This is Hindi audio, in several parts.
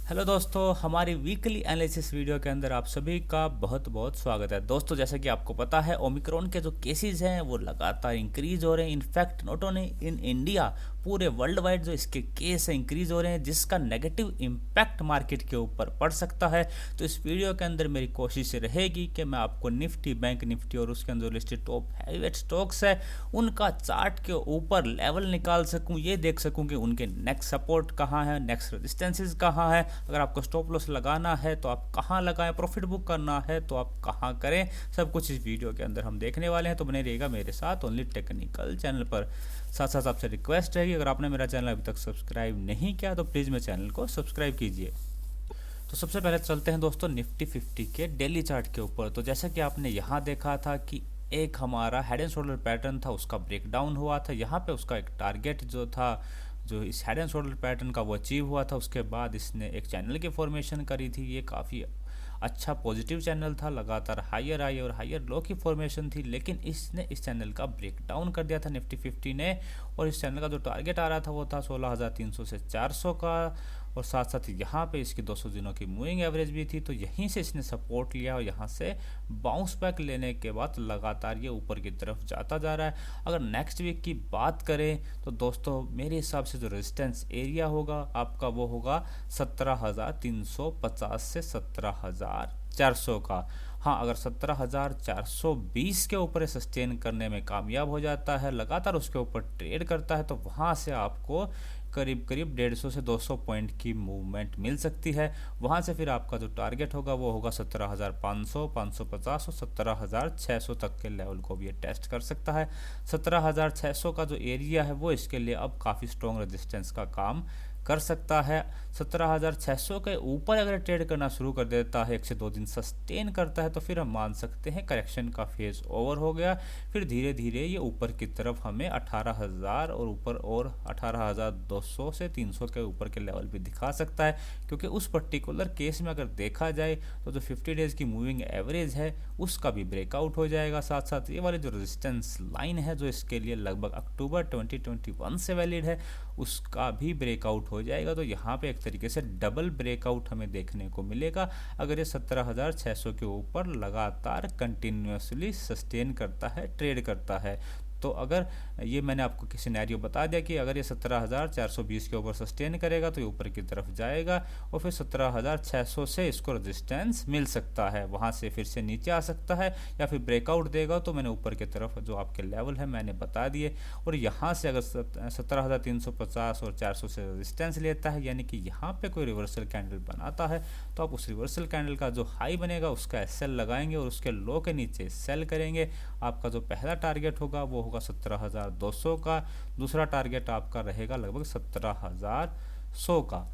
हेलो दोस्तों, हमारी वीकली एनालिसिस वीडियो के अंदर आप सभी का बहुत बहुत स्वागत है। दोस्तों, जैसा कि आपको पता है, ओमिक्रॉन के जो केसेस हैं वो लगातार इंक्रीज हो रहे हैं। In fact not only in India, पूरे वर्ल्ड वाइड जो इसके केस हैं इंक्रीज हो रहे हैं, जिसका नेगेटिव इम्पैक्ट मार्केट के ऊपर पड़ सकता है। तो इस वीडियो के अंदर मेरी कोशिश रहेगी कि मैं आपको निफ्टी, बैंक निफ्टी और उसके अंदर लिस्टेड टॉप हैवीवेट स्टॉक्स है उनका चार्ट के ऊपर लेवल निकाल सकूं, ये देख सकूं कि उनके नेक्स्ट सपोर्ट कहाँ है, नेक्स्ट रेजिस्टेंसेस कहाँ है। अगर आपको स्टॉप लॉस लगाना है तो आप कहाँ लगाएं, प्रॉफिट बुक करना है तो आप कहाँ करें, सब कुछ इस वीडियो के अंदर हम देखने वाले हैं। तो बने रहिएगा मेरे साथ ओनली टेक्निकल चैनल पर। साथ साथ आपसे रिक्वेस्ट है कि अगर आपने मेरा चैनल अभी तक सब्सक्राइब नहीं किया तो प्लीज़ मेरे चैनल को सब्सक्राइब कीजिए। तो सबसे पहले चलते हैं दोस्तों निफ्टी 50 के डेली चार्ट के ऊपर। तो जैसा कि आपने यहाँ देखा था कि एक हमारा हेड एंड शोल्डर पैटर्न था, उसका ब्रेकडाउन हुआ था। यहाँ पे उसका एक टारगेट जो था, जो इस हेड एंड शोल्डर पैटर्न का, वो अचीव हुआ था। उसके बाद इसने एक चैनल की फॉर्मेशन करी थी। ये काफ़ी अच्छा पॉजिटिव चैनल था, लगातार हायर आई और हायर लो की फॉर्मेशन थी, लेकिन इसने इस चैनल का ब्रेकडाउन कर दिया था निफ्टी 50 ने। और इस चैनल का जो टारगेट आ रहा था वो था 16,300 से 400 का, और साथ साथ यहाँ पे इसकी 200 दिनों की मूविंग एवरेज भी थी। तो यहीं से इसने सपोर्ट लिया और यहाँ से बाउंस बैक लेने के बाद लगातार ये ऊपर की तरफ जाता जा रहा है। अगर नेक्स्ट वीक की बात करें तो दोस्तों मेरे हिसाब से जो रेजिस्टेंस एरिया होगा आपका वो होगा 17,350 से 17,400 का। हाँ, अगर 17,420 के ऊपर सस्टेन करने में कामयाब हो जाता है, लगातार उसके ऊपर ट्रेड करता है, तो वहाँ से आपको करीब करीब 150 से 200 पॉइंट की मूवमेंट मिल सकती है। वहाँ से फिर आपका जो टारगेट होगा वो होगा 17,500, 550 और 17,600 तक के लेवल को भी ये टेस्ट कर सकता है। 17,600 का जो एरिया है वो इसके लिए अब काफ़ी स्ट्रॉन्ग रेजिस्टेंस का काम कर सकता है। 17,600 के ऊपर अगर ट्रेड करना शुरू कर देता है, 1 से 2 दिन सस्टेन करता है, तो फिर हम मान सकते हैं करेक्शन का फेज ओवर हो गया। फिर धीरे धीरे ये ऊपर की तरफ हमें 18,000 और ऊपर और 18,200 से 300 के ऊपर के लेवल भी दिखा सकता है। क्योंकि उस पर्टिकुलर केस में अगर देखा जाए तो जो 50 डेज की मूविंग एवरेज है उसका भी ब्रेकआउट हो जाएगा। साथ साथ ये वाली जो रेजिस्टेंस लाइन है जो इसके लिए लगभग अक्टूबर 2021 से वैलिड है, उसका भी ब्रेकआउट हो जाएगा। तो यहाँ पे एक तरीके से डबल ब्रेकआउट हमें देखने को मिलेगा अगर ये 17,600 के ऊपर लगातार कंटिन्यूसली सस्टेन करता है, ट्रेड करता है। तो अगर ये मैंने आपको सिनेरियो बता दिया कि अगर ये 17,420 के ऊपर सस्टेन करेगा तो ये ऊपर की तरफ जाएगा और फिर 17,600 से इसको रेजिस्टेंस मिल सकता है, वहाँ से फिर से नीचे आ सकता है या फिर ब्रेकआउट देगा। तो मैंने ऊपर की तरफ जो आपके लेवल है मैंने बता दिए, और यहाँ से अगर 17,350 और 400 से रेजिस्टेंस लेता है, यानी कि यहाँ पे कोई रिवर्सल कैंडल बनाता है, तो आप उस रिवर्सल कैंडल का जो हाई बनेगा उसका एसएल लगाएंगे और उसके लो के नीचे सेल करेंगे। आपका जो पहला टारगेट होगा वो होगा 17,200 का, दूसरा टारगेट आपका रहेगा लगभग 17,100 का।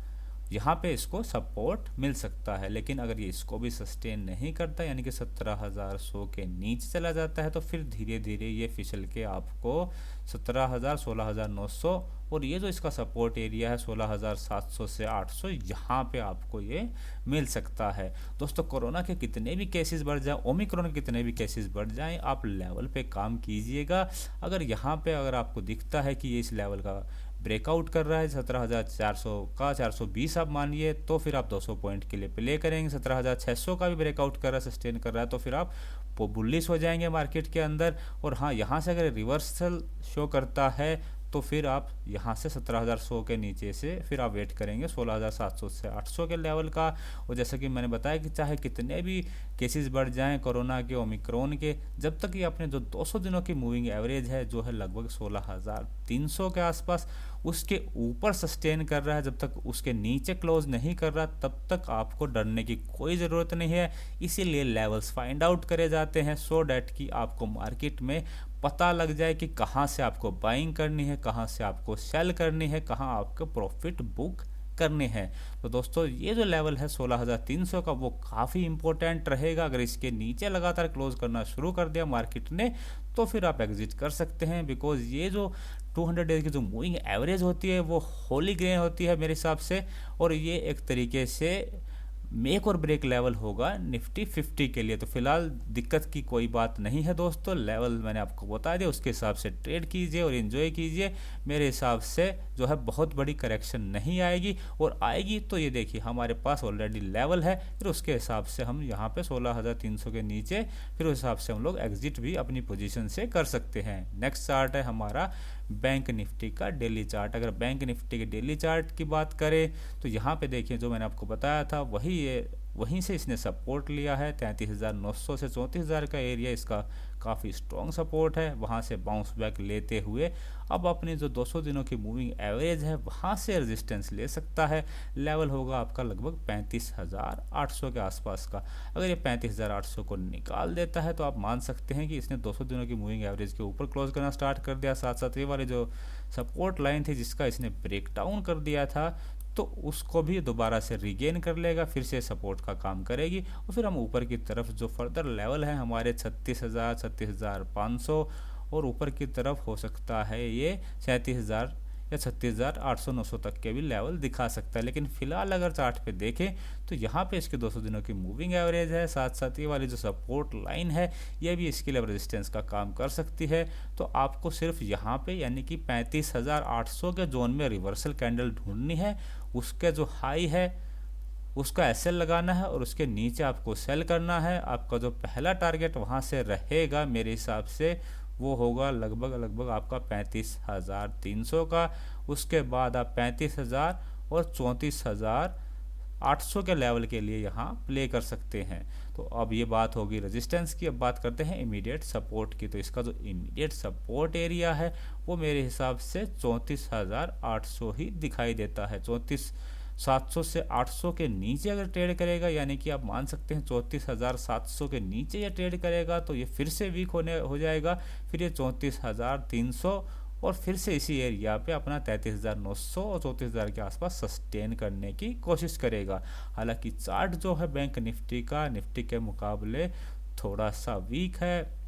यहाँ पे इसको सपोर्ट मिल सकता है, लेकिन अगर ये इसको भी सस्टेन नहीं करता, यानी कि 17,100 के नीचे चला जाता है, तो फिर धीरे धीरे ये फिसल के आपको 17,000, 16,900 और ये जो इसका सपोर्ट एरिया है 16,700 से 800, यहाँ पे आपको ये मिल सकता है। दोस्तों, कोरोना के कितने भी केसेस बढ़ जाए, ओमिक्रॉन के कितने भी केसेस बढ़ जाएं, आप लेवल पे काम कीजिएगा। अगर यहाँ पे अगर आपको दिखता है कि ये इस लेवल का ब्रेकआउट कर रहा है 17,400 का, 420 आप मानिए, तो फिर आप 200 पॉइंट के लिए प्ले करेंगे। 17,600 का भी ब्रेकआउट कर रहा है, सस्टेन कर रहा है, तो फिर आप बुलिश हो जाएंगे मार्केट के अंदर। और हाँ, यहाँ से अगर रिवर्सल शो करता है तो फिर आप यहाँ से 17,100 के नीचे से फिर आप वेट करेंगे 16,700 से 800 के लेवल का। और जैसा कि मैंने बताया कि चाहे कितने भी केसेस बढ़ जाएं कोरोना के, ओमिक्रॉन के, जब तक ये अपने जो 200 दिनों की मूविंग एवरेज है जो है लगभग 16,300 के आसपास, उसके ऊपर सस्टेन कर रहा है, जब तक उसके नीचे क्लोज नहीं कर रहा तब तक आपको डरने की कोई ज़रूरत नहीं है। इसीलिए लेवल्स फाइंड आउट करे जाते हैं सो डैट कि आपको मार्केट में पता लग जाए कि कहाँ से आपको बाइंग करनी है, कहाँ से आपको सेल करनी है, कहाँ आपको प्रॉफिट बुक करने हैं। तो दोस्तों, ये जो लेवल है 16,300 का वो काफ़ी इंपॉर्टेंट रहेगा। अगर इसके नीचे लगातार क्लोज करना शुरू कर दिया मार्केट ने तो फिर आप एग्जिट कर सकते हैं, बिकॉज ये जो 200 डेज की जो मूविंग एवरेज होती है वो होली ग्रेन होती है मेरे हिसाब से, और ये एक तरीके से मेक और ब्रेक लेवल होगा निफ्टी 50 के लिए। तो फिलहाल दिक्कत की कोई बात नहीं है दोस्तों, लेवल मैंने आपको बता दिया, उसके हिसाब से ट्रेड कीजिए और एंजॉय कीजिए। मेरे हिसाब से जो है बहुत बड़ी करेक्शन नहीं आएगी, और आएगी तो ये देखिए हमारे पास ऑलरेडी लेवल है, फिर उसके हिसाब से हम यहाँ पे 16,300 के नीचे फिर उस हिसाब से हम लोग एग्जिट भी अपनी पोजीशन से कर सकते हैं। नेक्स्ट चार्ट है हमारा बैंक निफ्टी का डेली चार्ट। अगर बैंक निफ्टी के डेली चार्ट की बात करें तो यहाँ पे देखिए जो मैंने आपको बताया था वहीं से इसने सपोर्ट लिया है। 33,900 से 34,000 का एरिया इसका काफ़ी स्ट्रॉन्ग सपोर्ट है। वहाँ से बाउंस बैक लेते हुए अब अपनी जो 200 दिनों की मूविंग एवरेज है वहाँ से रेजिस्टेंस ले सकता है। लेवल होगा आपका लगभग 35,800 के आसपास का। अगर ये 35,800 को निकाल देता है तो आप मान सकते हैं कि इसने 200 दिनों की मूविंग एवरेज के ऊपर क्लोज करना स्टार्ट कर दिया। साथ साथ ये वाले जो सपोर्ट लाइन थी जिसका इसने ब्रेक डाउन कर दिया था, तो उसको भी दोबारा से रिगेन कर लेगा, फिर से सपोर्ट का काम करेगी, और फिर हम ऊपर की तरफ जो फर्दर लेवल है हमारे 36,000, 36,500 और ऊपर की तरफ हो सकता है ये 37,000 या 36,800, 900 तक के भी लेवल दिखा सकता है। लेकिन फिलहाल अगर चार्ट पे देखें तो यहाँ पे इसके 200 दिनों की मूविंग एवरेज है, साथ साथ ये वाली जो सपोर्ट लाइन है ये भी इसके लिए रेजिस्टेंस का काम कर सकती है। तो आपको सिर्फ यहाँ पे यानी कि 35,800 के जोन में रिवर्सल कैंडल ढूंढनी है, उसके जो हाई है उसका एसएल लगाना है और उसके नीचे आपको सेल करना है। आपका जो पहला टारगेट वहाँ से रहेगा मेरे हिसाब से वो होगा लगभग आपका 35,300 का। उसके बाद आप 35,000 और 34,800 के लेवल के लिए यहाँ प्ले कर सकते हैं। तो अब ये बात होगी रेजिस्टेंस की। अब बात करते हैं इमीडिएट सपोर्ट की। तो इसका जो इमीडिएट सपोर्ट एरिया है वो मेरे हिसाब से 34,800 ही दिखाई देता है। 34,700 से 800 के नीचे अगर ट्रेड करेगा, यानी कि आप मान सकते हैं 34,700 के नीचे ये ट्रेड करेगा तो ये फिर से वीक हो जाएगा। फिर ये 34,300 और फिर से इसी एरिया पे अपना 33,900 और 34,000 के आसपास सस्टेन करने की कोशिश करेगा। हालांकि चार्ट जो है बैंक निफ्टी का निफ्टी के मुकाबले थोड़ा सा वीक है,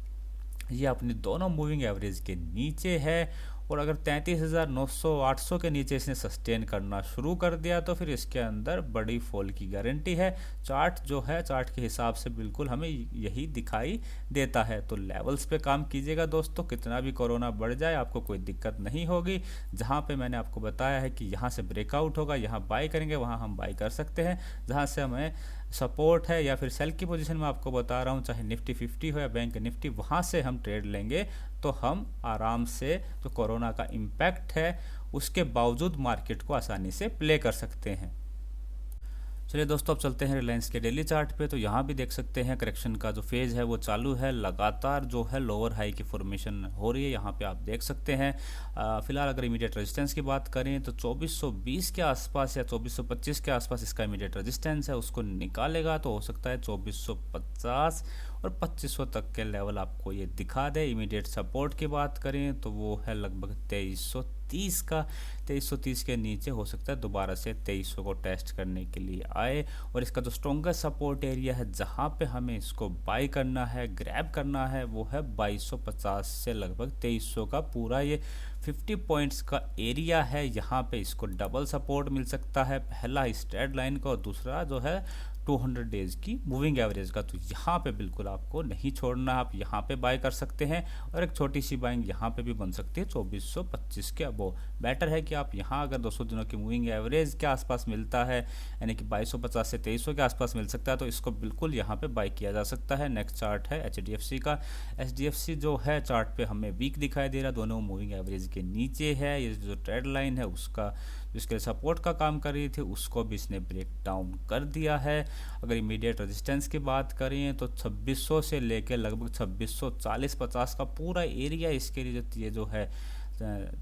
ये अपनी दोनों मूविंग एवरेज के नीचे है, और अगर 33,900 800 के नीचे इसने सस्टेन करना शुरू कर दिया तो फिर इसके अंदर बड़ी फॉल की गारंटी है। चार्ट जो है चार्ट के हिसाब से बिल्कुल हमें यही दिखाई देता है। तो लेवल्स पे काम कीजिएगा दोस्तों, कितना भी कोरोना बढ़ जाए आपको कोई दिक्कत नहीं होगी। जहाँ पे मैंने आपको बताया है कि यहाँ से ब्रेकआउट होगा, यहाँ बाई करेंगे, वहाँ हम बाई कर सकते हैं। जहाँ से हमें सपोर्ट है या फिर सेल की पोजीशन में आपको बता रहा हूँ, चाहे निफ्टी 50 हो या बैंक निफ्टी, वहाँ से हम ट्रेड लेंगे तो हम आराम से जो कोरोना का इम्पैक्ट है उसके बावजूद मार्केट को आसानी से प्ले कर सकते हैं। चलिए दोस्तों अब चलते हैं रिलायंस के डेली चार्ट पे। तो यहाँ भी देख सकते हैं करेक्शन का जो फेज है वो चालू है, लगातार जो है लोअर हाई की फॉर्मेशन हो रही है, यहाँ पे आप देख सकते हैं। फिलहाल अगर इमीडिएट रेजिस्टेंस की बात करें तो 2420 के आसपास या 2425 के आसपास इसका इमीडिएट रेजिस्टेंस है, उसको निकालेगा तो हो सकता है 2450 और 2500 तक के लेवल आपको ये दिखा दे। इमीडिएट सपोर्ट की बात करें तो वो है लगभग 2330 का। 2330 के नीचे हो सकता है दोबारा से 2300 को टेस्ट करने के लिए आए, और इसका जो स्ट्रॉन्गेस्ट सपोर्ट एरिया है जहाँ पे हमें इसको बाई करना है, ग्रैब करना है, वो है 2250 से लगभग 2300 का पूरा ये 50 पॉइंट्स का एरिया है। यहाँ पे इसको डबल सपोर्ट मिल सकता है, पहला इस ट्रेड लाइन का और दूसरा जो है 200 डेज की मूविंग एवरेज का। तो यहाँ पे बिल्कुल आपको नहीं छोड़ना, आप यहाँ पे बाय कर सकते हैं, और एक छोटी सी बाइंग यहाँ पे भी बन सकती है 2425 के अबो। बेटर है कि आप यहाँ अगर 200 दिनों की मूविंग एवरेज के आसपास मिलता है, यानी कि 2250 से 2300 के आसपास मिल सकता है, तो इसको बिल्कुल यहाँ पे बाय किया जा सकता है। नेक्स्ट चार्ट है HDFC का। HDFC जो है चार्ट पे हमें वीक दिखाई दे रहा, दोनों मूविंग एवरेज के नीचे है। ये जो ट्रेड लाइन है उसका जिसके सपोर्ट का काम कर रही थी उसको भी इसने ब्रेक डाउन कर दिया है। अगर इमीडिएट रेजिस्टेंस की बात करें तो 2600 से लेकर लगभग 2640-50 का पूरा एरिया इसके लिए ये जो है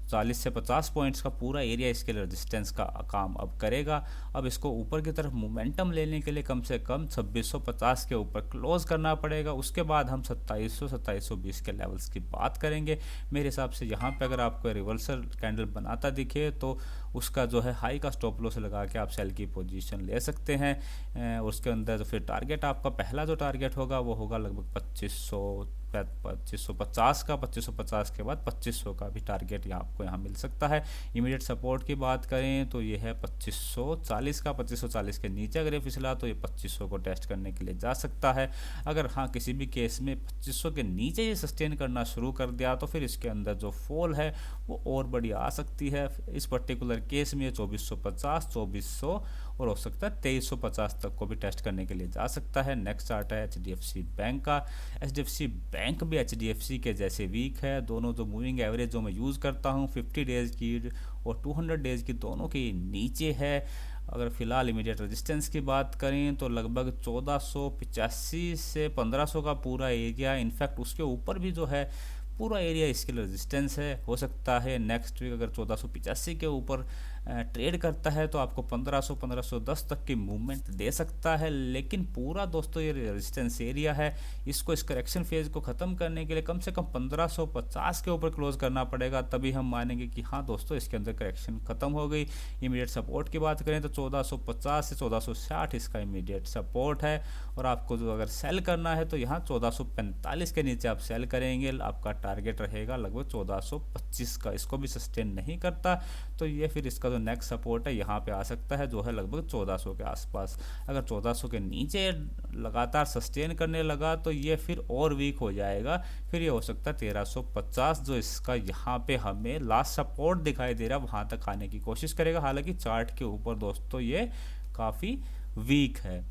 40 से 50 पॉइंट्स का पूरा एरिया इसके लिए रेजिस्टेंस का काम अब करेगा। अब इसको ऊपर की तरफ मोमेंटम लेने के लिए कम से कम 2650 के ऊपर क्लोज करना पड़ेगा। उसके बाद हम 2700-2720 के लेवल्स की बात करेंगे। मेरे हिसाब से यहाँ पे अगर आपको रिवर्सल कैंडल बनाता दिखे तो उसका जो है हाई का स्टॉप लॉस लगा के आप सेल की पोजीशन ले सकते हैं। उसके अंदर जो फिर टारगेट आपका पहला जो टारगेट होगा वो होगा लगभग 2550 का, 2550 के बाद 2500 का भी टारगेट आपको यहाँ मिल सकता है। इमीडिएट सपोर्ट की बात करें तो ये है 2540 का, 2540 के नीचे अगर ये फिसला तो ये 2500 को टेस्ट करने के लिए जा सकता है। अगर हाँ किसी भी केस में 2500 के नीचे ये सस्टेन करना शुरू कर दिया तो फिर इसके अंदर जो फॉल है वो और बड़ी आ सकती है। इस पर्टिकुलर केस में 2450, 2400 और हो सकता है 2350 तक को भी टेस्ट करने के लिए जा सकता है। नेक्स्ट चार्ट है HDFC बैंक का। HDFC बैंक भी HDFC के जैसे वीक है। दोनों जो मूविंग एवरेज जो मैं यूज़ करता हूँ 50 डेज़ की और 200 डेज़ की, दोनों के नीचे है। अगर फिलहाल इमीडिएट रेजिस्टेंस की बात करें तो लगभग 1485 से 1500 का पूरा एरिया, इनफैक्ट उसके ऊपर भी जो है पूरा एरिया इसके लिए रेजिस्टेंस है। हो सकता है नेक्स्ट वीक अगर 1485 के ऊपर ट्रेड करता है तो आपको 1500 1510 तक की मूवमेंट दे सकता है। लेकिन पूरा दोस्तों ये रेजिस्टेंस एरिया है, इसको इस करेक्शन फेज को ख़त्म करने के लिए कम से कम 1550 के ऊपर क्लोज करना पड़ेगा, तभी हम मानेंगे कि हाँ दोस्तों इसके अंदर करेक्शन ख़त्म हो गई। इमीडिएट सपोर्ट की बात करें तो 1450 से 1460 इसका इमीडिएट सपोर्ट है। और आपको जो अगर सेल करना है तो यहाँ 1445 के नीचे आप सेल करेंगे, आपका टारगेट रहेगा लगभग 1425 का। इसको भी सस्टेन नहीं करता तो ये फिर इसका जो नेक्स्ट सपोर्ट है यहाँ पे आ सकता है जो है लगभग 1400 के आसपास। अगर 1400 के नीचे लगातार सस्टेन करने लगा तो ये फिर और वीक हो जाएगा, फिर ये हो सकता है 1350 जो इसका यहाँ पे हमें लास्ट सपोर्ट दिखाई दे रहा है वहाँ तक आने की कोशिश करेगा। हालांकि चार्ट के ऊपर दोस्तों ये काफ़ी वीक है।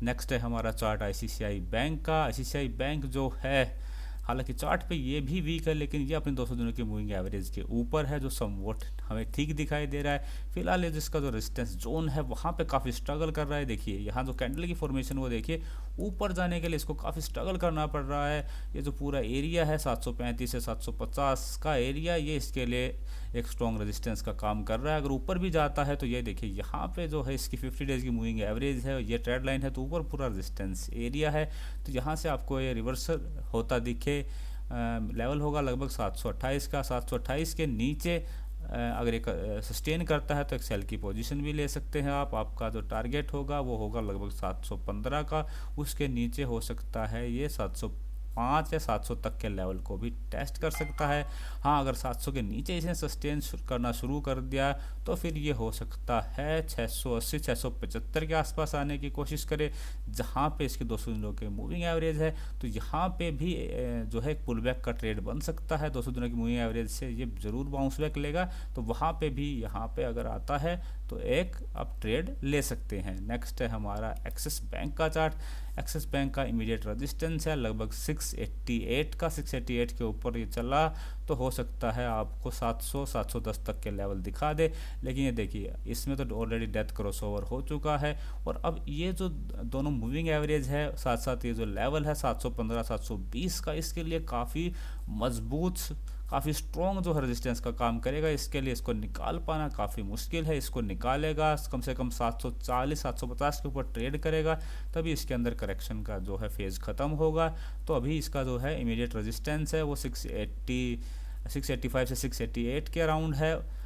नेक्स्ट है हमारा चार्ट ICICI बैंक का। ICICI बैंक जो है हालांकि चार्ट पे ये भी वीक है, लेकिन ये अपने 200 दिनों की मूविंग एवरेज के ऊपर है, जो समवॉट हमें ठीक दिखाई दे रहा है। फिलहाल ये जिसका जो रेजिस्टेंस जोन है वहाँ पे काफ़ी स्ट्रगल कर रहा है। देखिए यहाँ जो कैंडल की फॉर्मेशन वो देखिए, ऊपर जाने के लिए इसको काफ़ी स्ट्रगल करना पड़ रहा है। ये जो पूरा एरिया है 735 से 750 का एरिया, ये इसके लिए एक स्ट्रॉन्ग रेजिस्टेंस का काम कर रहा है। अगर ऊपर भी जाता है तो ये देखिए यहाँ पे जो है इसकी 50 डेज़ की मूविंग एवरेज है, ये ट्रेड लाइन है, तो ऊपर पूरा रेजिस्टेंस एरिया है। तो यहाँ से आपको ये रिवर्सल होता दिखे लेवल होगा लगभग 728 का। 728 के नीचे अगर एक सस्टेन करता है तो एक सेल की पोजीशन भी ले सकते हैं आप। आपका जो टारगेट होगा वो होगा लगभग 715 का, उसके नीचे हो सकता है ये 705 या 700 तक के लेवल को भी टेस्ट कर सकता है। हाँ अगर 700 के नीचे इसे सस्टेन करना शुरू कर दिया तो फिर ये हो सकता है 680 675 के आसपास आने की कोशिश करे, जहाँ पे इसके 200 दिनों के मूविंग एवरेज है। तो यहाँ पे भी जो है पुल बैक का ट्रेड बन सकता है। 200 दिनों की मूविंग एवरेज से ये ज़रूर बाउंस बैक लेगा, तो वहाँ पे भी यहाँ पे अगर आता है तो एक आप ट्रेड ले सकते हैं। नेक्स्ट है हमारा एक्सिस बैंक का चार्ट। एक्सिस बैंक का इमीडिएट रेजिस्टेंस है लगभग 688 का। 688 के ऊपर ये चला तो हो सकता है आपको 700 710 तक के लेवल दिखा दे, लेकिन ये देखिए इसमें तो ऑलरेडी डेथ क्रॉसओवर हो चुका है। और अब ये जो दोनों मूविंग एवरेज है साथ साथ ये जो लेवल है 715 720 का, इसके लिए काफ़ी मजबूत काफ़ी स्ट्रॉन्ग जो है रेजिस्टेंस का काम करेगा। इसके लिए इसको निकाल पाना काफ़ी मुश्किल है। इसको निकालेगा कम से कम 740 750 के ऊपर ट्रेड करेगा, तभी इसके अंदर करेक्शन का जो है फेज़ ख़त्म होगा। तो अभी इसका जो है इमीडिएट रेजिस्टेंस है वो 685 से 688 के अराउंड है।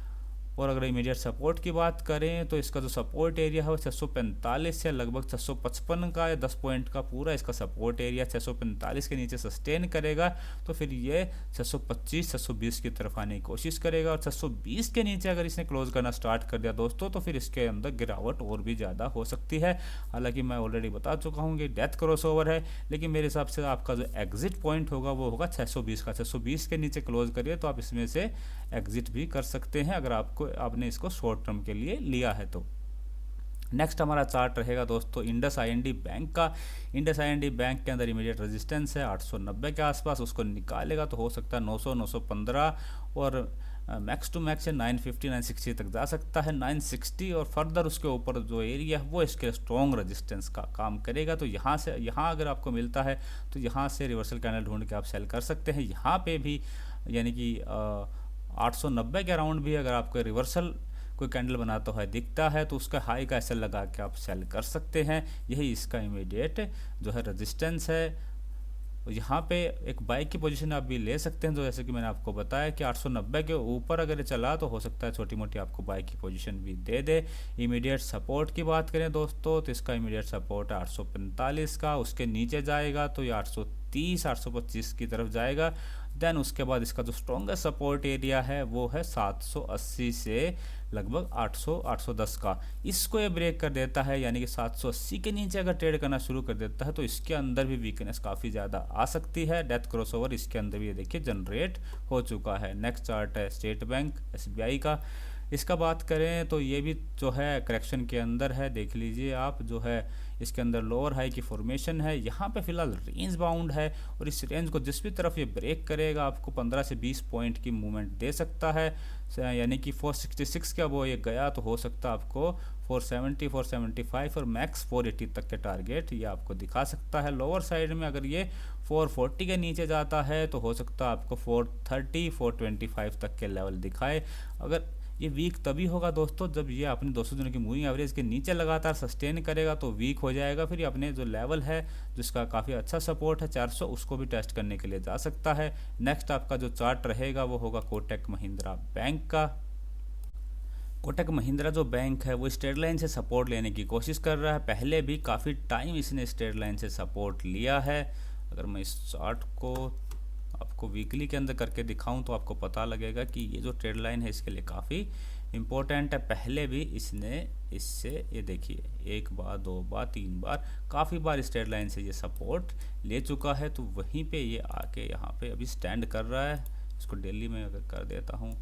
और अगर इमीडिएट सपोर्ट की बात करें तो इसका जो सपोर्ट एरिया है वो 645 से लगभग 655 का या 10 पॉइंट का पूरा इसका सपोर्ट एरिया 645 के नीचे सस्टेन करेगा तो फिर ये 625 620 की तरफ आने की कोशिश करेगा। और 620 के नीचे अगर इसने क्लोज करना स्टार्ट कर दिया दोस्तों तो फिर इसके अंदर गिरावट और भी ज़्यादा हो सकती है। हालांकि मैं ऑलरेडी बता चुका हूँ कि डेथ क्रॉसओवर है, लेकिन मेरे हिसाब से आपका जो एग्जिट पॉइंट होगा वो होगा 620 का। 620 के नीचे क्लोज करिए तो आप इसमें से एग्जिट भी कर सकते हैं अगर आपने इसको शॉर्ट टर्म के लिए लिया है तो। नेक्स्ट हमारा चार्ट रहेगा दोस्तों इंडस IND बैंक का। इंडस IND बैंक के अंदर इमीडिएट रेजिस्टेंस है 890 के आसपास, उसको निकालेगा तो हो सकता है 900 915 और मैक्स टू मैक्स 950 960 तक जा सकता है। 960 और फर्दर उसके ऊपर जो एरिया है वो इसके स्ट्रॉन्ग रेजिस्टेंस का काम करेगा। तो यहाँ अगर आपको मिलता है तो यहाँ से रिवर्सल कैंडल ढूंढ के आप सेल कर सकते हैं। यहाँ पे भी यानी कि 890 के अराउंड भी अगर आपको रिवर्सल कोई कैंडल बनाता हुआ दिखता है तो उसका हाई का एसएल लगा के आप सेल कर सकते हैं। यही इसका इमीडिएट जो है रेजिस्टेंस है। और यहाँ पे एक बाई की पोजीशन आप भी ले सकते हैं, जो जैसे कि मैंने आपको बताया कि 890 के ऊपर अगर ये चला तो हो सकता है छोटी मोटी आपको बाई की पोजीशन भी दे दे। इमीडिएट सपोर्ट की बात करें दोस्तों, तो इसका इमीडिएट सपोर्ट है 845 का, उसके नीचे जाएगा तो ये 830 825 की तरफ जाएगा। देन उसके बाद इसका जो स्ट्रॉन्गेस्ट सपोर्ट एरिया है वो है 780 से लगभग 800 810 का। इसको ये ब्रेक कर देता है, यानी कि 780 के नीचे अगर ट्रेड करना शुरू कर देता है तो इसके अंदर भी वीकनेस काफ़ी ज़्यादा आ सकती है। डेथ क्रॉसओवर इसके अंदर भी ये देखिए जनरेट हो चुका है। नेक्स्ट चार्ट है स्टेट बैंक SBI का। इसका बात करें तो ये भी जो है करेक्शन के अंदर है, देख लीजिए आप, जो है इसके अंदर लोअर हाई की फॉर्मेशन है। यहाँ पे फिलहाल रेंज बाउंड है और इस रेंज को जिस भी तरफ ये ब्रेक करेगा आपको 15 से 20 पॉइंट की मूवमेंट दे सकता है, यानी कि 466 का वो ये गया तो हो सकता है आपको 470 475 और मैक्स 480 तक के टारगेट ये आपको दिखा सकता है। लोअर साइड में अगर ये 440 के नीचे जाता है तो हो सकता है आपको 430 425 तक के लेवल दिखाए। अगर ये वीक तभी होगा दोस्तों जब ये अपने 200 दिनों की मूविंग एवरेज के नीचे लगातार सस्टेन करेगा, तो वीक हो जाएगा। फिर ये अपने जो लेवल है जिसका काफ़ी अच्छा सपोर्ट है 400, उसको भी टेस्ट करने के लिए जा सकता है। नेक्स्ट आपका जो चार्ट रहेगा वो होगा कोटक महिंद्रा बैंक का। कोटक महिंद्रा जो बैंक है वो स्ट्रेट लाइन से सपोर्ट लेने की कोशिश कर रहा है। पहले भी काफ़ी टाइम इसने स्ट्रेट लाइन से सपोर्ट लिया है। अगर मैं इस चार्ट को आपको वीकली के अंदर करके दिखाऊं तो आपको पता लगेगा कि ये जो ट्रेड लाइन है इसके लिए काफ़ी इम्पोर्टेंट है। पहले भी इसने इससे ये देखिए 1 बार 2 बार 3 बार काफ़ी बार इस ट्रेड लाइन से ये सपोर्ट ले चुका है, तो वहीं पे ये आके यहाँ पे अभी स्टैंड कर रहा है। इसको डेली में अगर कर देता हूँ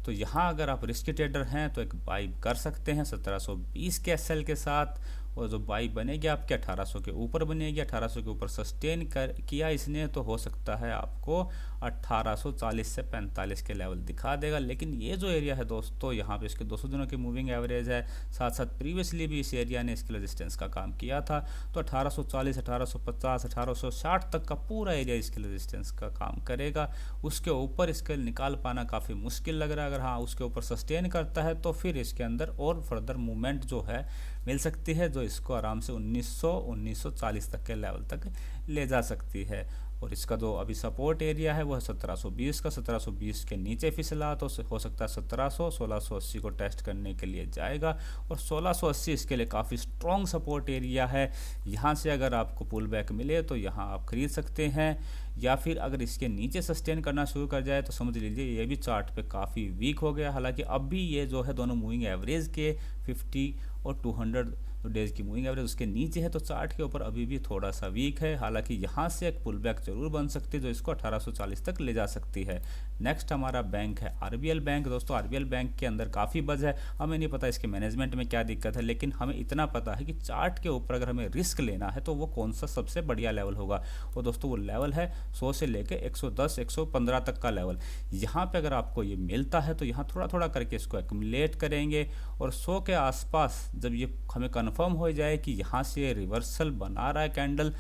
तो यहाँ अगर आप रिस्क ट्रेडर हैं तो एक बाई कर सकते हैं 1720 के SL के साथ, और जो बाई बनेगी आपके 1800 के ऊपर बनेगी। 1800 के ऊपर सस्टेन किया इसने तो हो सकता है आपको 1840 से 45 के लेवल दिखा देगा। लेकिन ये जो एरिया है दोस्तों, यहाँ पे इसके 200 दिनों की मूविंग एवरेज है, साथ साथ प्रीवियसली भी इस एरिया ने इसके रेजिस्टेंस का काम किया था। तो 1840 1850 1860 तक का पूरा एरिया इसके रेजिस्टेंस का काम करेगा। उसके ऊपर इसके निकाल पाना काफ़ी मुश्किल लग रहा है। अगर हाँ उसके ऊपर सस्टेन करता है तो फिर इसके अंदर और फर्दर मूवमेंट जो है मिल सकती है, जो इसको आराम से 1900 1940 तक के लेवल तक ले जा सकती है। और इसका जो अभी सपोर्ट एरिया है वो है 1720 का। 1720 के नीचे फिसला तो हो सकता है 1700 1680 को टेस्ट करने के लिए जाएगा, और 1680 इसके लिए काफ़ी स्ट्रॉन्ग सपोर्ट एरिया है। यहाँ से अगर आपको पुल बैक मिले तो यहाँ आप खरीद सकते हैं, या फिर अगर इसके नीचे सस्टेन करना शुरू कर जाए तो समझ लीजिए ये भी चार्ट पे काफ़ी वीक हो गया। हालांकि अब भी ये जो है दोनों मूविंग एवरेज के 50 और 200 डेज की मूविंग एवरेज उसके नीचे है, तो चार्ट के ऊपर अभी भी थोड़ा सा वीक है। हालांकि यहाँ से एक पुल बैक जरूर बन सकती है जो इसको 1840 तक ले जा सकती है। नेक्स्ट हमारा बैंक है RBL बैंक। दोस्तों RBL बैंक के अंदर काफ़ी बज है, हमें नहीं पता इसके मैनेजमेंट में क्या दिक्कत है, लेकिन हमें इतना पता है कि चार्ट के ऊपर अगर हमें रिस्क लेना है तो वो कौन सा सबसे बढ़िया लेवल होगा। और दोस्तों वो लेवल है 100 से लेके 110 115 तक का लेवल। यहाँ पे अगर आपको ये मिलता है तो यहाँ थोड़ा थोड़ा करके इसको एक्यूमुलेट करेंगे, और 100 के आसपास जब ये हमें कन्फर्म हो जाए कि यहाँ से रिवर्सल बना रहा है कैंडल,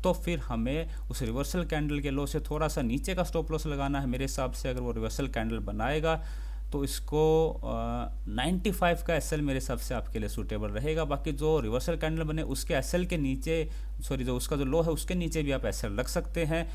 तो फिर हमें उस रिवर्सल कैंडल के लो से थोड़ा सा नीचे का स्टॉप लॉस लगाना है। मेरे हिसाब से अगर वो रिवर्सल कैंडल बनाएगा तो इसको 95 का SL मेरे हिसाब से आपके लिए सूटेबल रहेगा। बाकी जो रिवर्सल कैंडल बने उसके SL के नीचे, सॉरी जो उसका जो लो है उसके नीचे भी आप SL रख सकते हैं।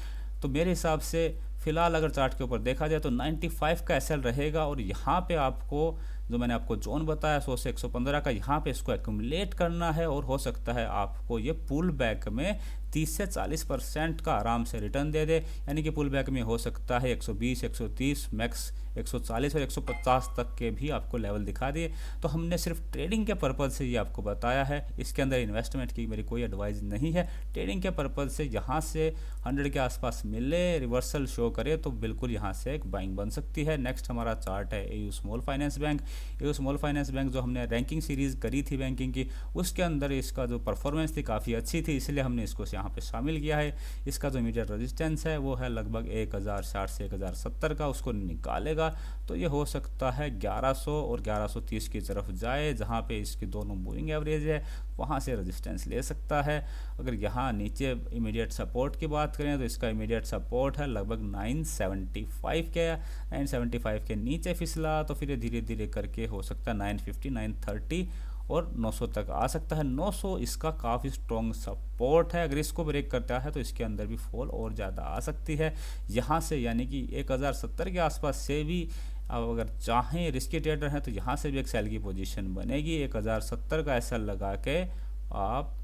तो मेरे हिसाब से फिलहाल अगर चार्ट के ऊपर देखा जाए तो 95 का SL रहेगा, और यहाँ पे आपको जो मैंने आपको जोन बताया 100 से 115 का, यहाँ पे इसको एक्यूमुलेट करना है, और हो सकता है आपको ये पुल बैक में 30 से 40% का आराम से रिटर्न दे दे। यानी कि पुल बैक में हो सकता है 120 130 मैक्स 140 और 150 तक के भी आपको लेवल दिखा दिए। तो हमने सिर्फ ट्रेडिंग के पर्पज़ से ये आपको बताया है, इसके अंदर इन्वेस्टमेंट की मेरी कोई एडवाइस नहीं है। ट्रेडिंग के पर्पज़ से यहाँ से 100 के आसपास मिले, रिवर्सल शो करे तो बिल्कुल यहाँ से एक बाइंग बन सकती है। नेक्स्ट हमारा चार्ट है AU small finance bank. AU small finance bank जो हमने रैंकिंग सीरीज़ करी थी बैंकिंग की, उसके अंदर इसका जो परफॉर्मेंस थी काफ़ी अच्छी थी, इसलिए हमने इसको यहाँ पे शामिल किया है। इसका जो इमीडिएट रेजिस्टेंस है वो है लगभग 1060 से 1070 का, उसको निकालेगा तो ये हो सकता है 1100 और 1130 की तरफ जाए, जहाँ पे इसकी दोनों मूविंग एवरेज है वहाँ से रेजिस्टेंस ले सकता है। अगर यहाँ नीचे इमीडिएट सपोर्ट की बात करें तो इसका इमीडिएट सपोर्ट है लगभग 975 के। 975 के नीचे फिसला तो फिर धीरे धीरे करके हो सकता है 950 930 और 900 तक आ सकता है। 900 इसका काफ़ी स्ट्रॉन्ग सपोर्ट है, अगर इसको ब्रेक करता है तो इसके अंदर भी फॉल और ज़्यादा आ सकती है यहाँ से, यानी कि 1070 के आसपास से भी अब अगर चाहें रिस्की ट्रेडर हैं तो यहाँ से भी एक सेल की पोजीशन बनेगी। 1070 का ऐसा लगा के आप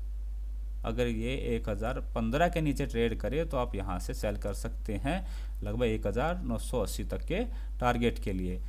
अगर ये 1015 के नीचे ट्रेड करे तो आप यहाँ से सेल कर सकते हैं लगभग 1980 तक के टारगेट के लिए।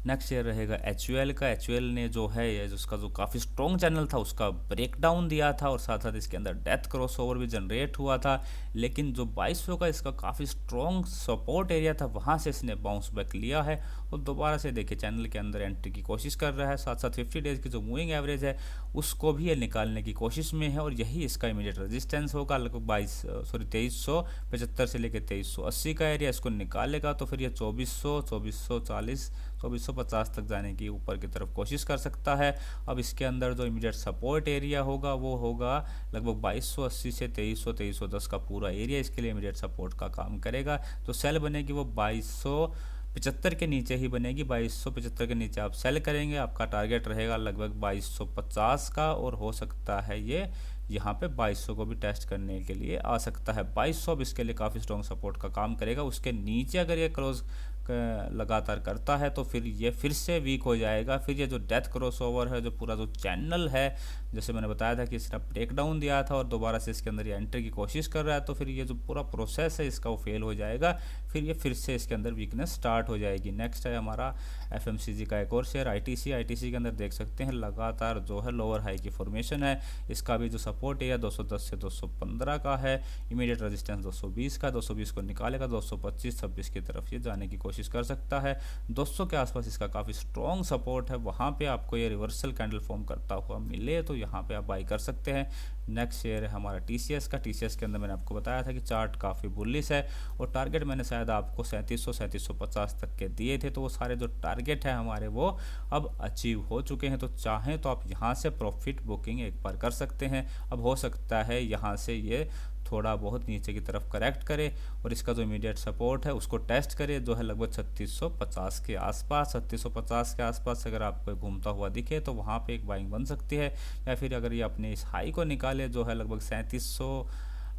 नेक्स्ट शेयर रहेगा HUL का। HUL ने जो है ये उसका जो काफ़ी स्ट्रॉन्ग चैनल था उसका ब्रेकडाउन दिया था और साथ साथ इसके अंदर डेथ क्रॉसओवर भी जनरेट हुआ था, लेकिन जो 2200 का इसका काफ़ी स्ट्रॉन्ग सपोर्ट एरिया था वहाँ से इसने बाउंस बैक लिया है और दोबारा से देखिए चैनल के अंदर एंट्री की कोशिश कर रहा है। साथ साथ 50 डेज की जो मूविंग एवरेज है उसको भी ये निकालने की कोशिश में है और यही इसका इमीडिएट रेजिस्टेंस होगा लगभग 2375 से लेकर 2380 का एरिया। इसको निकालेगा तो फिर ये 2400, 2440, 2450 तक जाने की ऊपर की तरफ कोशिश कर सकता है। अब इसके अंदर जो इमीडिएट सपोर्ट एरिया होगा वो होगा लगभग 2280 से 2300, 2310 का पूरा एरिया इसके लिए इमीडिएट सपोर्ट का काम करेगा। तो सेल बनेगी वो 2275 के नीचे ही बनेगी। 2275 के नीचे आप सेल करेंगे, आपका टारगेट रहेगा लगभग 2250 का और हो सकता है ये यहाँ पे 2200 को भी टेस्ट करने के लिए आ सकता है। 2200 इसके लिए काफ़ी स्ट्रॉन्ग सपोर्ट का काम करेगा। उसके नीचे अगर ये क्रॉस लगातार करता है तो फिर ये फिर से वीक हो जाएगा। फिर ये जो डेथ क्रॉसओवर है, जो पूरा जो चैनल है, जैसे मैंने बताया था कि इसने ब्रेक डाउन दिया था और दोबारा से इसके अंदर ये एंट्री की कोशिश कर रहा है, तो फिर ये जो पूरा प्रोसेस है इसका वो फेल हो जाएगा। फिर ये फिर से इसके अंदर वीकनेस स्टार्ट हो जाएगी। नेक्स्ट है हमारा FMCG का एक और शेयर ITC के अंदर देख सकते हैं लगातार जो है लोअर हाई की फॉर्मेशन है। इसका भी जो सपोर्ट एरिया 210 से 215 का है, इमीडिएट रेजिस्टेंस 220 का, 220 को निकालेगा 225, 26 की तरफ ये जाने की कोशिश कर सकता है। 200 के आसपास इसका काफ़ी स्ट्रॉन्ग सपोर्ट है, वहाँ पे आपको ये रिवर्सल कैंडल फॉर्म करता हुआ मिले तो यहाँ पे आप बाई कर सकते हैं। नेक्स्ट शेयर है हमारा TCS का। TCS के अंदर मैंने आपको बताया था कि चार्ट काफ़ी बुलिश है और टारगेट मैंने शायद आपको 3750 तक के दिए थे, तो वो सारे जो टारगेट है हमारे वो अब अचीव हो चुके हैं। तो चाहें तो आप यहाँ से प्रॉफिट बुकिंग एक बार कर सकते हैं। अब हो सकता है यहाँ से ये थोड़ा बहुत नीचे की तरफ करेक्ट करे और इसका जो इमीडिएट सपोर्ट है उसको टेस्ट करे, जो है लगभग 3650 के आसपास। 3650 के आसपास अगर आपको घूमता हुआ दिखे तो वहाँ पे एक बाइंग बन सकती है, या फिर अगर ये अपने इस हाई को निकाले जो है लगभग 3700,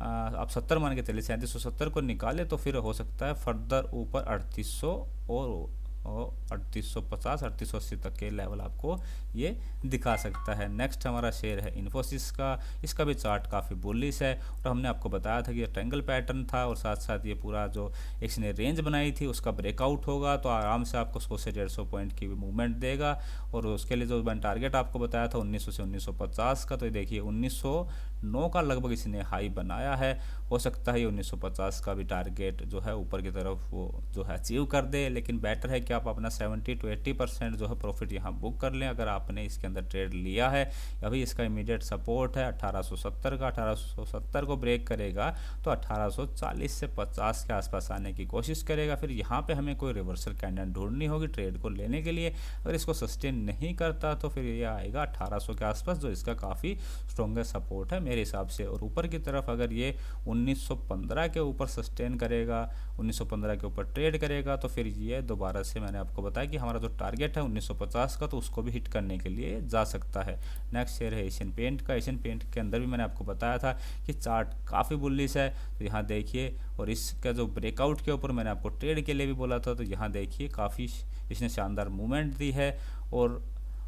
आप 70 मान के चलिए, 3770 को निकाले तो फिर हो सकता है फर्दर ऊपर 3800 और 3850, 3880 तक के लेवल आपको ये दिखा सकता है। नेक्स्ट हमारा शेयर है इन्फोसिस का। इसका भी चार्ट काफ़ी बुलिश है और हमने आपको बताया था कि ये ट्रायंगल पैटर्न था और साथ साथ ये पूरा जो इसने रेंज बनाई थी उसका ब्रेकआउट होगा तो आराम से आपको 100 से 150 पॉइंट की मूवमेंट देगा। और उसके लिए जो मैंने टारगेट आपको बताया था 1900 से 1950 का, तो ये देखिए 1909 का लगभग इसने हाई बनाया है। हो सकता है 1950 का भी टारगेट जो है ऊपर की तरफ वो जो है अचीव कर दे, लेकिन बेटर है कि आप अपना 70 to 80% जो है प्रॉफिट यहाँ बुक कर लें अगर आपने इसके अंदर ट्रेड लिया है। अभी इसका इमीडिएट सपोर्ट है 1870 का। 1870 को ब्रेक करेगा तो 1840 से 50 के आसपास आने की कोशिश करेगा। फिर यहाँ पे हमें कोई रिवर्सल कैंडल ढूंढनी होगी ट्रेड को लेने के लिए। अगर इसको सस्टेन नहीं करता तो फिर ये आएगा 1800 के आसपास, जो इसका काफ़ी स्ट्रॉन्गर सपोर्ट है मेरे हिसाब से। और ऊपर की तरफ अगर ये 1915 के ऊपर सस्टेन करेगा, 1915 के ऊपर ट्रेड करेगा तो फिर ये दोबारा से मैंने आपको बताया कि हमारा जो टारगेट है 1950 का, तो उसको भी हिट करने के लिए जा सकता है। नेक्स्ट शेयर है एशियन पेंट का। एशियन पेंट के अंदर भी मैंने आपको बताया था कि चार्ट काफ़ी बुलिश है, तो यहाँ देखिए। और इसका जो ब्रेकआउट के ऊपर मैंने आपको ट्रेड के लिए भी बोला था, तो यहाँ देखिए काफ़ी इसने शानदार मूवमेंट दी है। और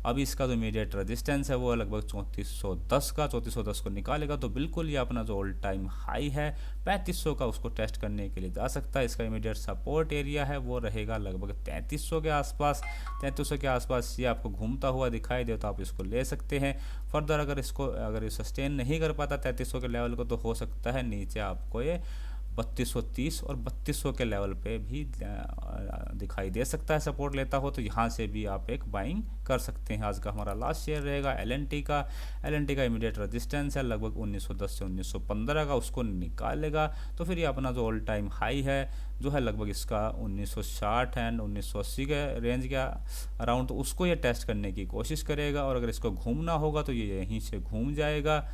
अभी इसका जो इमीडिएट रेजिस्टेंस है वो लगभग 3410 का। 3410 को निकालेगा तो बिल्कुल ये अपना जो ऑल टाइम हाई है 3500 का, उसको टेस्ट करने के लिए जा सकता है। इसका इमीडिएट सपोर्ट एरिया है वो रहेगा लगभग 3300 के आसपास। 3300 के आसपास ये आपको घूमता हुआ दिखाई दे तो आप इसको ले सकते हैं। फर्दर अगर ये सस्टेन नहीं कर पाता 3300 के लेवल को, तो हो सकता है नीचे आपको ये 3230 और 3200 के लेवल पे भी दिखाई दे सकता है सपोर्ट लेता हो, तो यहाँ से भी आप एक बाइंग कर सकते हैं। आज का हमारा लास्ट शेयर रहेगा LNT का। LNT का इमीडिएट रेजिस्टेंस है लगभग 1910 से 1915 का, उसको निकालेगा तो फिर ये अपना जो ऑल टाइम हाई है जो है लगभग इसका 1960 एंड 1980 के रेंज के अराउंड, तो उसको ये टेस्ट करने की कोशिश करेगा। और अगर इसको घूमना होगा तो ये यहीं से घूम जाएगा।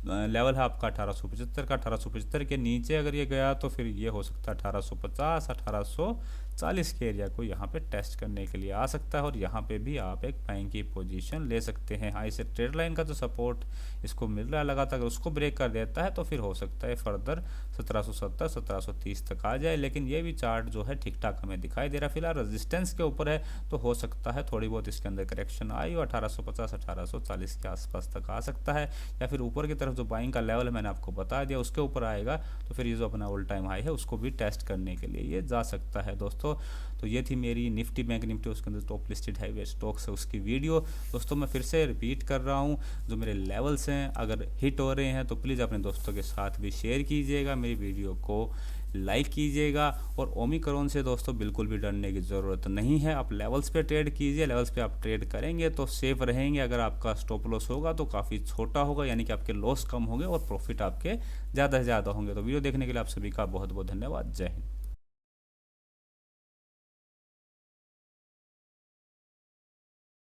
लेवल है आपका 1875 का। 1875 के नीचे अगर ये गया तो फिर ये हो सकता है 1850, 40 के एरिया को यहाँ पे टेस्ट करने के लिए आ सकता है और यहाँ पे भी आप एक बाइंग की पोजीशन ले सकते हैं। हाँ, इसे ट्रेड लाइन का जो सपोर्ट इसको मिल रहा है लगातार, अगर उसको ब्रेक कर देता है तो फिर हो सकता है फर्दर 1770 1730 तक आ जाए, लेकिन ये भी चार्ट जो है ठीक ठाक हमें दिखाई दे रहा है। फिलहाल रेजिस्टेंस के ऊपर है तो हो सकता है थोड़ी बहुत इसके अंदर करेक्शन आई और 1850 1840 के आसपास तक आ सकता है, या फिर ऊपर की तरफ जो बाइंग का लेवल है मैंने आपको बता दिया उसके ऊपर आएगा तो फिर ये जो अपना ऑल टाइम हाई है उसको भी टेस्ट करने के लिए ये जा सकता है दोस्तों। तो ये थी मेरी निफ्टी बैंक निफ्टी उसके अंदर टॉप लिस्टेड हाईवे स्टॉक्स है उसकी वीडियो। दोस्तों मैं फिर से रिपीट कर रहा हूँ, जो मेरे लेवल्स हैं अगर हिट हो रहे हैं तो प्लीज़ अपने दोस्तों के साथ भी शेयर कीजिएगा, मेरी वीडियो को लाइक कीजिएगा। और ओमिक्रॉन से दोस्तों बिल्कुल भी डरने की ज़रूरत नहीं है, आप लेवल्स पे ट्रेड कीजिए, लेवल्स पे आप ट्रेड करेंगे तो सेफ रहेंगे। अगर आपका स्टॉप लॉस होगा तो काफ़ी छोटा होगा, यानी कि आपके लॉस कम होंगे और प्रॉफिट आपके ज़्यादा से ज़्यादा होंगे। तो वीडियो देखने के लिए आप सभी का बहुत बहुत धन्यवाद। जय हिंद।